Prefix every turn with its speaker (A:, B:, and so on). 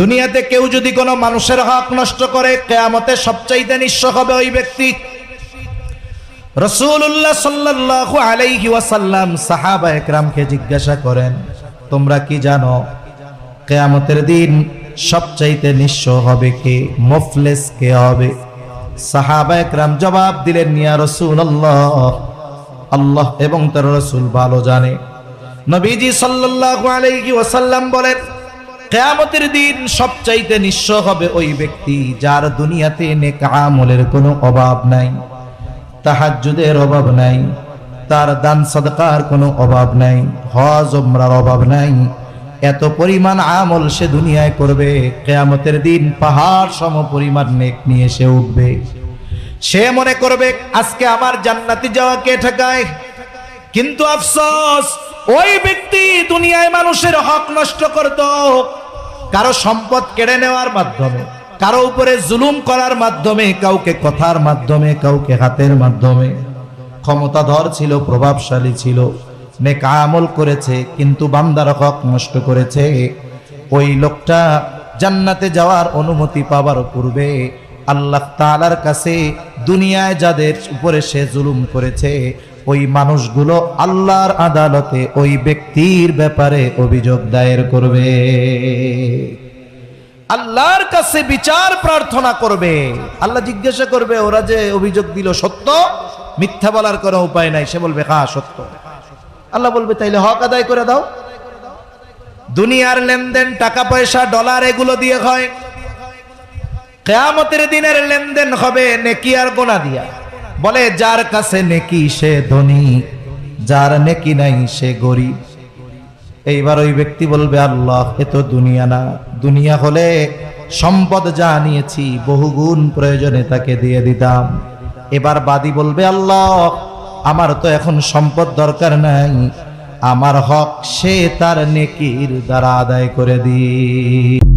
A: দুনিয়াতে কেউ যদি কোনো মানুষের হক নষ্ট করে, কিয়ামতে সবচাইতে নিঃস্ব হবে ওই ব্যক্তি। রাসূলুল্লাহ সাল্লাল্লাহু আলাইহি ওয়াসাল্লাম সাহাবা একরামকে জিজ্ঞাসা করেন, তোমরা কি জানো কিয়ামতের দিন সবচাইতে নিঃস্ব হবে কে, মুফলিস কে হবে? সাহাবা একরাম জবাব দিলেন, ইয়া রাসূলুল্লাহ, আল্লাহ এবং তার রাসূল ভালো জানে। নবীজি সাল্লাল্লাহু আলাইহি ওয়াসাল্লাম বলেন, কিয়ামতের দিন সবচাইতে নিঃস্ব হবে ওই ব্যক্তি যার দুনিয়াতে নেক আমলের কোনো অভাব নাই, তাহাজ্জুদের অভাব নাই, তার দান সাদকার কোনো অভাব নাই, হজ উমরার অভাব নাই। এত পরিমাণ আমল সে দুনিয়ায় করবে, কিয়ামতের দিন পাহাড় সম পরিমাণ নেক নিয়ে সে উঠবে। সে মনে করবে আজকে আমার জান্নাতে যাওয়া কে ঠেকায়। কিন্তু আফসোস, ওই ব্যক্তি দুনিয়ায় মানুষের হক নষ্ট করত, কারো সম্পদ কেড়ে নেওয়ার মাধ্যমে, কারো উপরে জুলুম করার মাধ্যমে, কাউকে কথার মাধ্যমে, কাউকে হাতের মাধ্যমে। ক্ষমতাধর ছিল, প্রভাবশালী ছিল, নেক আমল করেছে, কিন্তু বান্দার হক নষ্ট করেছে। ওই লোকটা জান্নাতে যাওয়ার অনুমতি পাবার পূর্বে আল্লাহ তাআলার কাছে দুনিয়ায় যাদের উপরে সে জুলুম করেছে ওই মানুষগুলো আল্লাহর আদালতে ওই ব্যক্তির ব্যাপারে অভিযোগ দায়ের করবে, আল্লাহর কাছে বিচার প্রার্থনা করবে। আল্লাহ জিজ্ঞাসা করবে, ওরা যে অভিযোগ দিল সত্য? মিথ্যা বলার কোনো উপায় নাই। সে বলবে হ্যাঁ সত্য। আল্লাহ বলবে তাইলে হক আদায় করে দাও। দুনিয়ার লেনদেন, টাকা পয়সা, ডলার, এগুলো দিয়ে হয়। কিয়ামতের দিনের লেনদেন হবে নেকি আর গুনাহ দিয়া। বলে যার কাছে নেকি সে ধনী, যার নেকি নাই সে গরিব। এইবার ওই ব্যক্তি বলবে, আল্লাহ এ তো দুনিয়া না, দুনিয়া হলে সম্পদ যা নিয়েছি বহুগুণ প্রয়োজনে তাকে দিয়ে দিতাম। এবার বাদী বলবে, আল্লাহ আমার তো এখন সম্পদ দরকার নাই, আমার হক সে তার নেকির দ্বারা আদায় করে দিই।